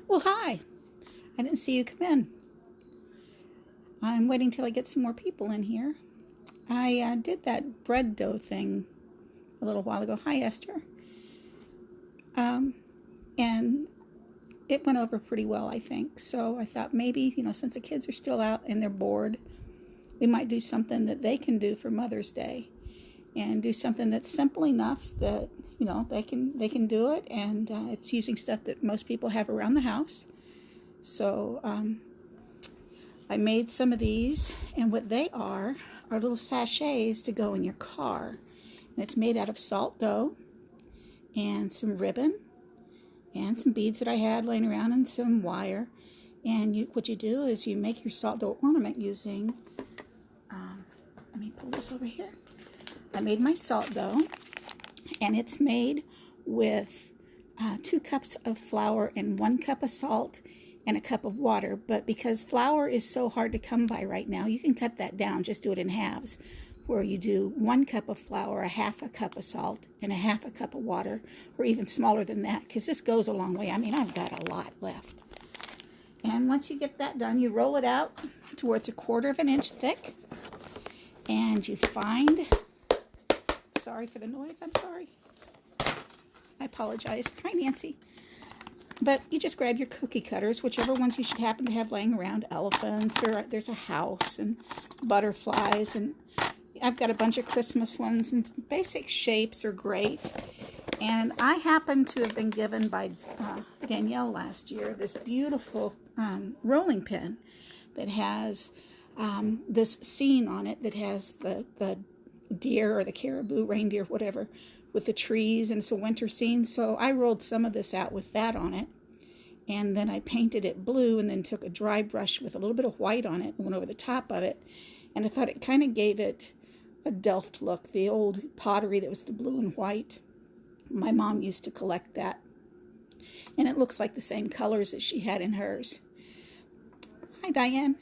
Well, hi. I didn't see you come in. I'm waiting till I get some more people in here. I did that bread dough thing a little while ago. Hi, Esther. And it went over pretty well, I think. So I thought maybe, since the kids are still out and they're bored, we might do something that they can do for Mother's Day, and do something that's simple enough that they can do it, and it's using stuff that most people have around the house. So I made some of these, and what they are little sachets to go in your car. And it's made out of salt dough and some ribbon and some beads that I had laying around and some wire. And what you do is you make your salt dough ornament using, let me pull this over here. I made my salt dough, and it's made with 2 cups of flour and 1 cup of salt and a cup of water. But because flour is so hard to come by right now, you can cut that down. Just do it in halves, where you do 1 cup of flour, a half a cup of salt, and a half a cup of water, or even smaller than that, because this goes a long way. I mean, I've got a lot left. And once you get that done, you roll it out to where it's 1/4 of an inch thick, and you find, sorry for the noise, I'm sorry. I apologize. Hi, Nancy. But you just grab your cookie cutters, whichever ones you should happen to have laying around, elephants, or there's a house, and butterflies, and I've got a bunch of Christmas ones, and basic shapes are great. And I happen to have been given by Danielle last year this beautiful rolling pin that has this scene on it that has the deer or the caribou, reindeer, whatever, with the trees, and it's a winter scene. So I rolled some of this out with that on it, and then I painted it blue, and then took a dry brush with a little bit of white on it and went over the top of it, and I thought it kind of gave it a Delft look, the old pottery that was the blue and white. My mom used to collect that, and it looks like the same colors that she had in hers. Hi, Diane.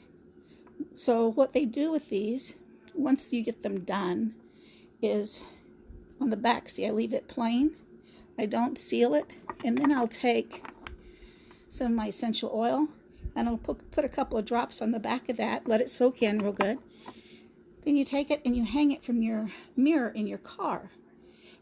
So what they do with these, once you get them done, is on the back, see, I leave it plain. I don't seal it, and then I'll take some of my essential oil, and I'll put a couple of drops on the back of that, let it soak in real good. Then you take it and you hang it from your mirror in your car.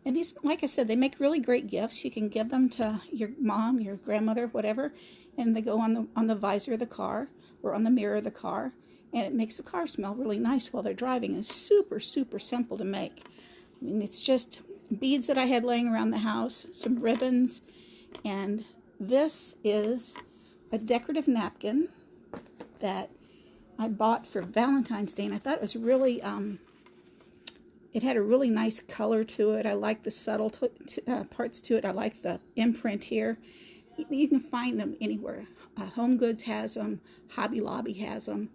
And these, like I said, they make really great gifts. You can give them to your mom, your grandmother, whatever, and they go on the visor of the car or on the mirror of the car, and it makes the car smell really nice while they're driving. It's super, super simple to make. I mean, it's just beads that I had laying around the house, some ribbons, and this is a decorative napkin that I bought for Valentine's Day, and I thought it was really, it had a really nice color to it. I like the subtle parts to it. I like the imprint here. You can find them anywhere. Home Goods has them. Hobby Lobby has them.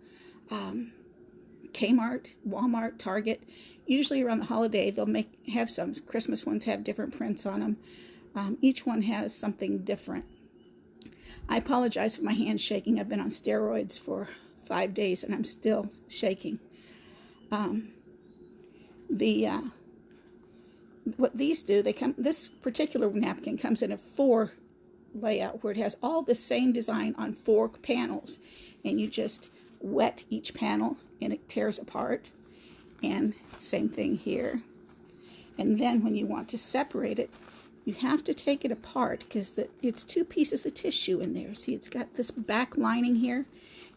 Kmart, Walmart, Target. Usually around the holiday, they'll have some. Christmas ones have different prints on them. Each one has something different. I apologize for my hands shaking. I've been on steroids for 5 days, and I'm still shaking. What these do, this particular napkin comes in a 4 layout, where it has all the same design on 4 panels, and you just wet each panel and it tears apart. And same thing here. And then when you want to separate it, you have to take it apart, because it's 2 pieces of tissue in there. See, it's got this back lining here,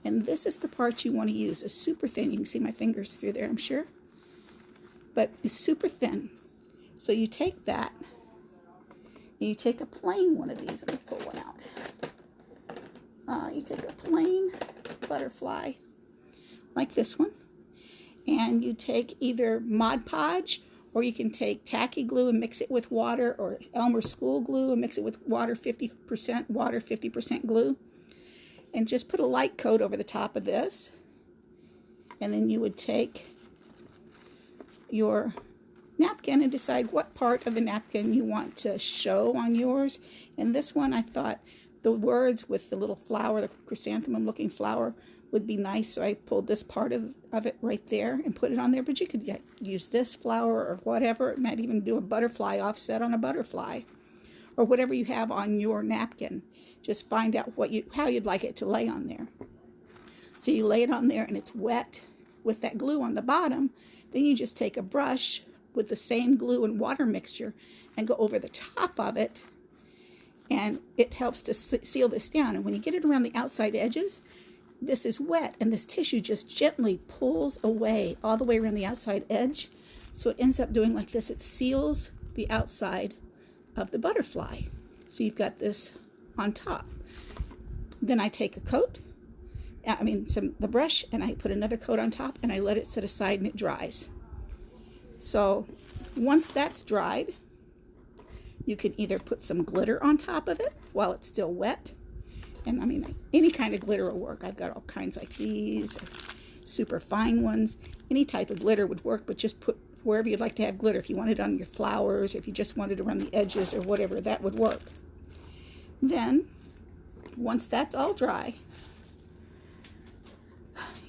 and this is the part you want to use. It's super thin. You can see my fingers through there, I'm sure. But it's super thin. So you take that, and you take a plain one of these. Let me pull one out. You take a plain butterfly, like this one, and you take either Mod Podge, or you can take tacky glue and mix it with water, or Elmer School glue and mix it with water, 50% water, 50% glue, and just put a light coat over the top of this. And then you would take your napkin and decide what part of the napkin you want to show on yours. And this one, I thought the words with the little flower, the chrysanthemum looking flower, would be nice, so I pulled this part of it right there and put it on there. But you could use this flower or whatever. It might even do a butterfly offset on a butterfly, or whatever you have on your napkin. Just find out how you'd like it to lay on there. So you lay it on there and it's wet with that glue on the bottom. Then you just take a brush with the same glue and water mixture and go over the top of it, and it helps to seal this down. And when you get it around the outside edges, this is wet, and this tissue just gently pulls away all the way around the outside edge. So it ends up doing like this. It seals the outside of the butterfly. So you've got this on top. Then I take a coat, the brush, and I put another coat on top, and I let it sit aside and it dries. So once that's dried, you can either put some glitter on top of it while it's still wet. And any kind of glitter will work. I've got all kinds like these, super fine ones. Any type of glitter would work, but just put wherever you'd like to have glitter. If you want it on your flowers, or if you just want it around the edges or whatever, that would work. Then, once that's all dry,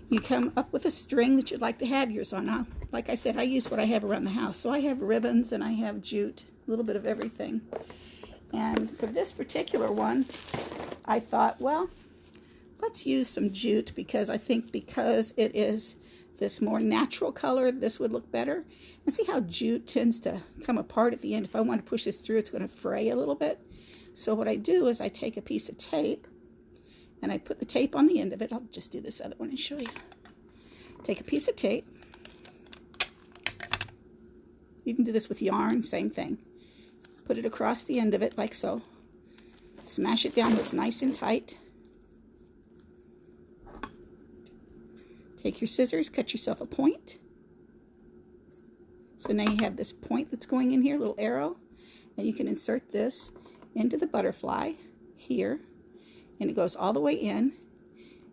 you come up with a string that you'd like to have yours on. Like I said, I use what I have around the house. So I have ribbons and I have jute, a little bit of everything. And for this particular one, I thought, well, let's use some jute, because I think because it is this more natural color, this would look better. And see how jute tends to come apart at the end. If I want to push this through, it's going to fray a little bit. So what I do is I take a piece of tape and I put the tape on the end of it. I'll just do this other one and show you. Take a piece of tape. You can do this with yarn, same thing. Put it across the end of it like so. Smash it down, it's nice and tight. Take your scissors, cut yourself a point. So now you have this point that's going in here, little arrow, and you can insert this into the butterfly here, and it goes all the way in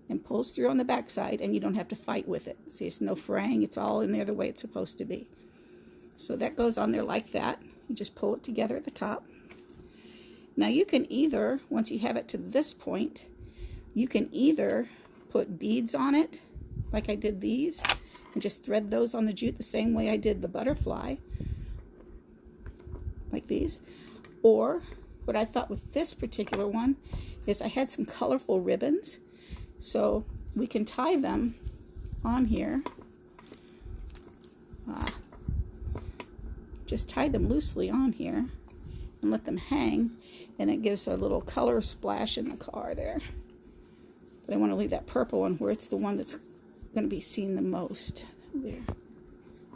and pulls through on the back side, and you don't have to fight with it. See, it's no fraying, it's all in there the way it's supposed to be. So that goes on there like that. You just pull it together at the top. Now you can either, once you have it to this point, you can either put beads on it, like I did these, and just thread those on the jute the same way I did the butterfly, like these. Or what I thought with this particular one is I had some colorful ribbons, so we can tie them on here. Just tie them loosely on here and let them hang, and it gives a little color splash in the car there. But I want to leave that purple one where it's the one that's going to be seen the most. There.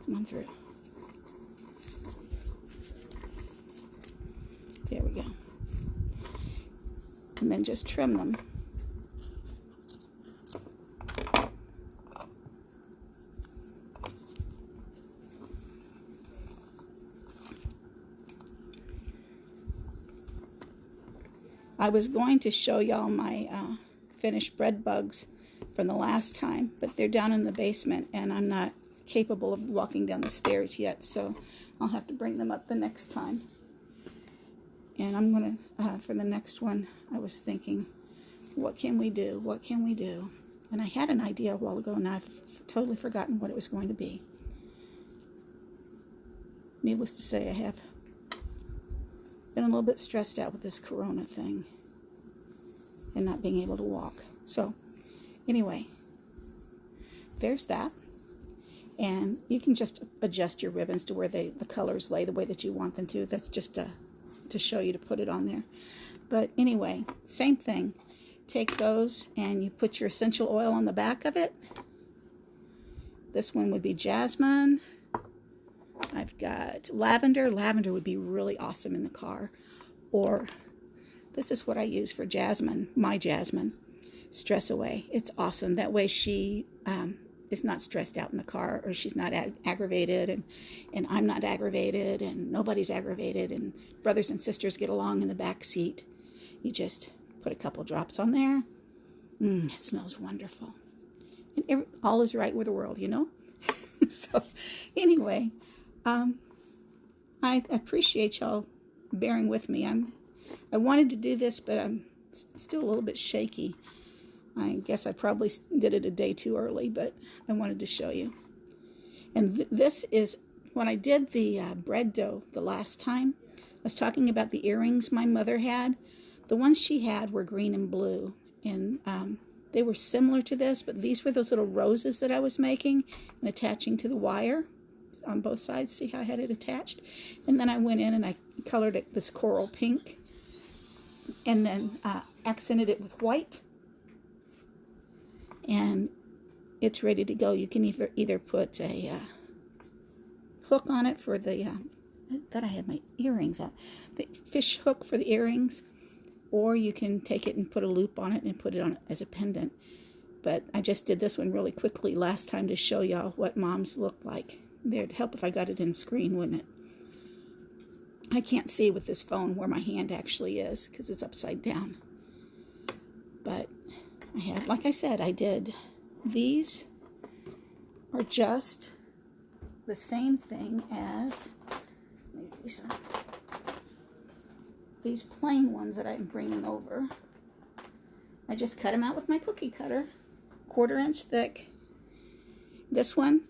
Come on through. There we go. And then just trim them. I was going to show y'all my finished bread bugs from the last time, but they're down in the basement and I'm not capable of walking down the stairs yet, so I'll have to bring them up the next time. And I'm going to, for the next one, I was thinking, what can we do? What can we do? And I had an idea a while ago, and I've totally forgotten what it was going to be. Needless to say, I have been a little bit stressed out with this corona thing and not being able to walk. So anyway, there's that. And you can just adjust your ribbons to where the colors lay the way that you want them to. That's just to show you to put it on there. But anyway, same thing. Take those and you put your essential oil on the back of it. This one would be jasmine. I've got lavender. Lavender would be really awesome in the car. Or this is what I use for Jasmine, my Jasmine. Stress Away. It's awesome. That way she is not stressed out in the car, or she's not aggravated, and I'm not aggravated, and nobody's aggravated, and brothers and sisters get along in the back seat. You just put a couple drops on there. It smells wonderful. And all is right with the world, you know? So anyway, I appreciate y'all bearing with me. I wanted to do this, but I'm still a little bit shaky. I guess I probably did it a day too early, but I wanted to show you. And this is, when I did the bread dough the last time, was talking about the earrings my mother had. The ones she had were green and blue, and they were similar to this, but these were those little roses that I was making and attaching to the wire on both sides. See how I had it attached? And then I went in and I colored it this coral pink, and then accented it with white, and it's ready to go. You can either put a hook on it for the I thought I had my earrings out, the fish hook for the earrings, or you can take it and put a loop on it and put it on as a pendant. But I just did this one really quickly last time to show y'all what moms look like. It'd help if I got it in screen, wouldn't it? I can't see with this phone where my hand actually is because it's upside down. But I had, like I said, I did. These are just the same thing as maybe these plain ones that I'm bringing over. I just cut them out with my cookie cutter, 1/4 inch thick. This one,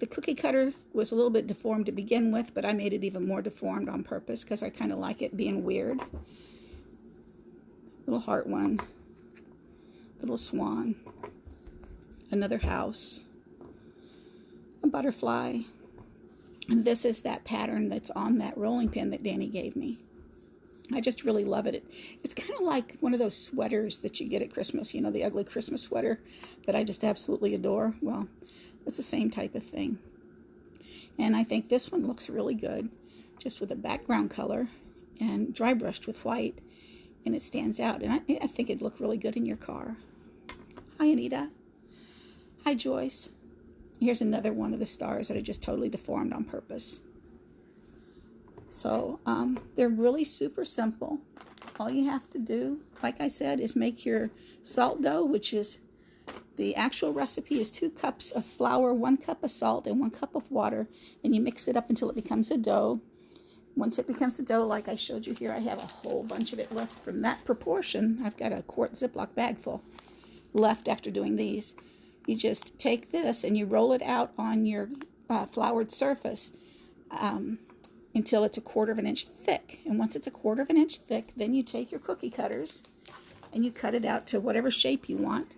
the cookie cutter was a little bit deformed to begin with, but I made it even more deformed on purpose because I kind of like it being weird. Little heart one, little swan, another house, a butterfly, and this is that pattern that's on that rolling pin that Danny gave me. I just really love it. It's kind of like one of those sweaters that you get at Christmas, you know, the ugly Christmas sweater that I just absolutely adore. Well, it's the same type of thing. And I think this one looks really good, just with a background color and dry brushed with white, and it stands out. And I think it'd look really good in your car. Hi, Anita. Hi, Joyce. Here's another one of the stars that I just totally deformed on purpose. So they're really super simple. All you have to do, like I said, is make your salt dough, which is the actual recipe is 2 cups of flour, 1 cup of salt, and 1 cup of water, and you mix it up until it becomes a dough. Once it becomes a dough, like I showed you here, I have a whole bunch of it left from that proportion. I've got a quart Ziploc bag full left after doing these. You just take this and you roll it out on your floured surface until it's a 1/4 inch thick. And once it's a 1/4 inch thick, then you take your cookie cutters and you cut it out to whatever shape you want.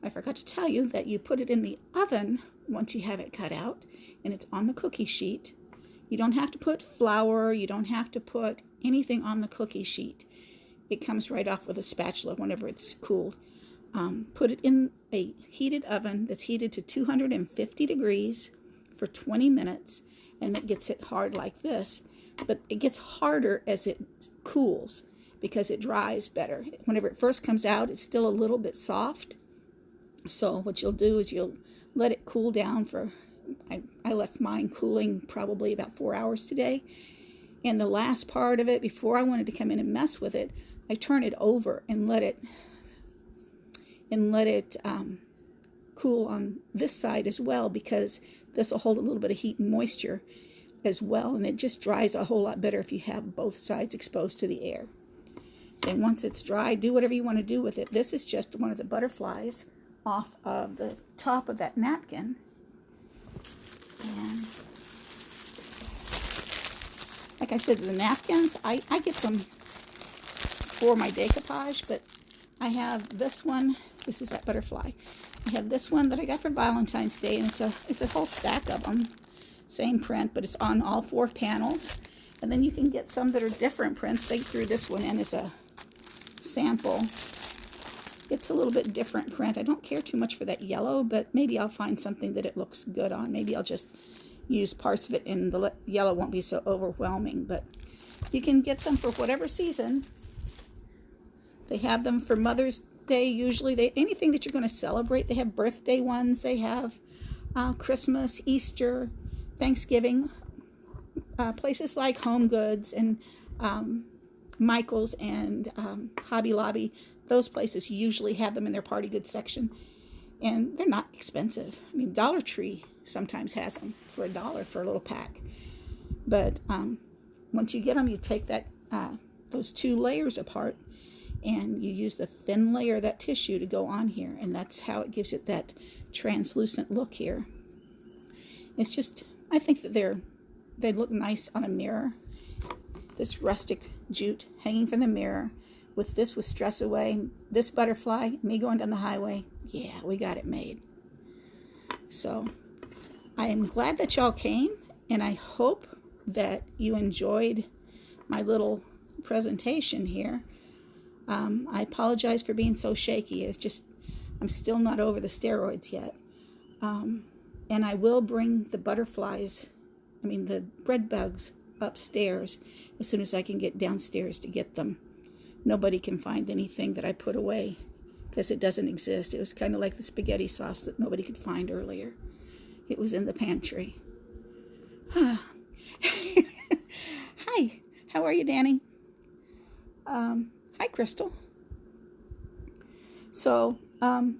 I forgot to tell you that you put it in the oven once you have it cut out and it's on the cookie sheet. You don't have to put flour, you don't have to put anything on the cookie sheet. It comes right off with a spatula whenever it's cooled. Put it in a heated oven that's heated to 250 degrees for 20 minutes, and that gets it hard like this. But it gets harder as it cools because it dries better. Whenever it first comes out, it's still a little bit soft. So what you'll do is you'll let it cool down for, I left mine cooling probably about 4 hours today. And the last part of it, before I wanted to come in and mess with it, I turn it over and let it cool on this side as well, because this will hold a little bit of heat and moisture as well, and it just dries a whole lot better if you have both sides exposed to the air. And once it's dry, do whatever you want to do with it. This is just one of the butterflies off of the top of that napkin. And like I said, the napkins, I get them for my decoupage, but I have this one. This is that butterfly. I have this one that I got for Valentine's Day, and it's a whole stack of them. Same print, but it's on all 4 panels. And then you can get some that are different prints. They threw this one in as a sample. It's a little bit different print. I don't care too much for that yellow, but maybe I'll find something that it looks good on. Maybe I'll just use parts of it and the yellow won't be so overwhelming. But you can get them for whatever season. They have them for Mother's Day usually. Anything that you're going to celebrate. They have birthday ones. They have Christmas, Easter, Thanksgiving. Places like Home Goods and Michael's and Hobby Lobby, those places usually have them in their party goods section, and they're not expensive. I mean, Dollar Tree sometimes has them for $1 for a little pack. But once you get them, you take that those 2 layers apart, and you use the thin layer of that tissue to go on here, and that's how it gives it that translucent look here. It's just, I think that they look nice on a mirror, this rustic jute hanging from the mirror with this with Stress Away, this butterfly, me going down the highway. Yeah, we got it made. So I am glad that y'all came, and I hope that you enjoyed my little presentation here. I apologize for being so shaky. It's just, I'm still not over the steroids yet. And I will bring the the bread bugs upstairs as soon as I can get downstairs to get them. Nobody can find anything that I put away because it doesn't exist. It was kind of like the spaghetti sauce that nobody could find earlier. It was in the pantry. Hi, how are you, Danny? Hi, Crystal. So, I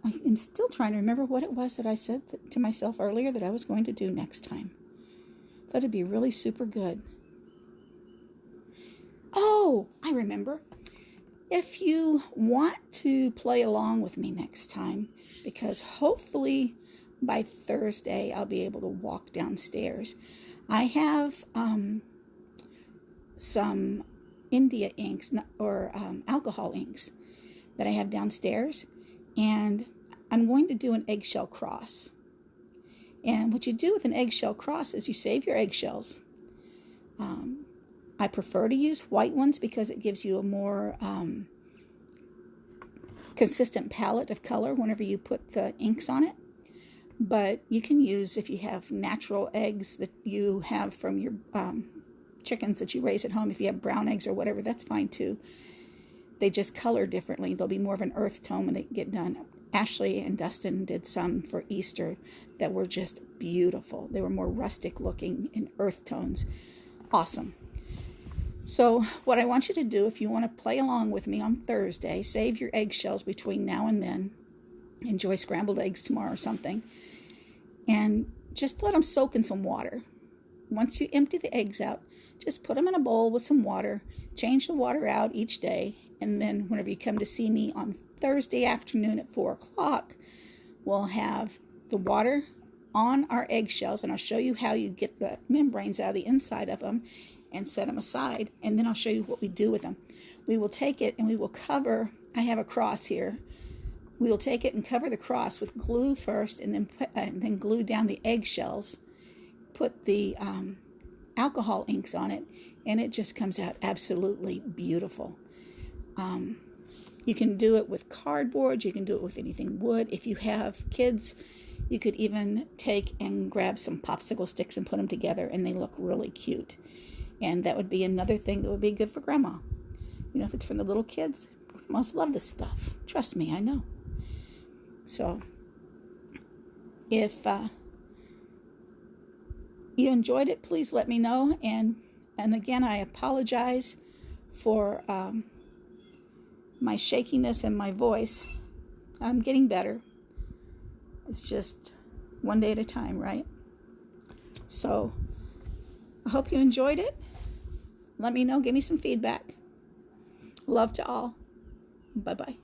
am still trying to remember what it was that I said to myself earlier that I was going to do next time. Thought it'd be really super good. Oh, I remember. If you want to play along with me next time, because hopefully by Thursday I'll be able to walk downstairs. I have some India inks or alcohol inks that I have downstairs, and I'm going to do an eggshell cross. And what you do with an eggshell cross is you save your eggshells. I prefer to use white ones because it gives you a more consistent palette of color whenever you put the inks on it. But you can use, if you have natural eggs that you have from your chickens that you raise at home, if you have brown eggs or whatever, that's fine too. They just color differently. They'll be more of an earth tone when they get done. Ashley and Dustin did some for Easter that were just beautiful. They were more rustic looking in earth tones. Awesome. So what I want you to do, if you want to play along with me on Thursday, save your eggshells between now and then. Enjoy scrambled eggs tomorrow or something. And just let them soak in some water. Once you empty the eggs out, just put them in a bowl with some water. Change the water out each day. And then whenever you come to see me on Thursday afternoon at 4 o'clock, we'll have the water on our eggshells. And I'll show you how you get the membranes out of the inside of them and set them aside. And then I'll show you what we do with them. We will take it and we will cover, I have a cross here. We will take it and cover the cross with glue first, and then glue down the eggshells. Put the alcohol inks on it, and it just comes out absolutely beautiful. You can do it with cardboard. You can do it with anything wood. If you have kids, you could even take and grab some popsicle sticks and put them together, and they look really cute. And that would be another thing that would be good for Grandma. You know, if it's from the little kids, Grandmas love this stuff. Trust me, I know. So, if you enjoyed it, please let me know. And again, I apologize for my shakiness and my voice. I'm getting better. It's just one day at a time, right? So, I hope you enjoyed it. Let me know. Give me some feedback. Love to all. Bye-bye.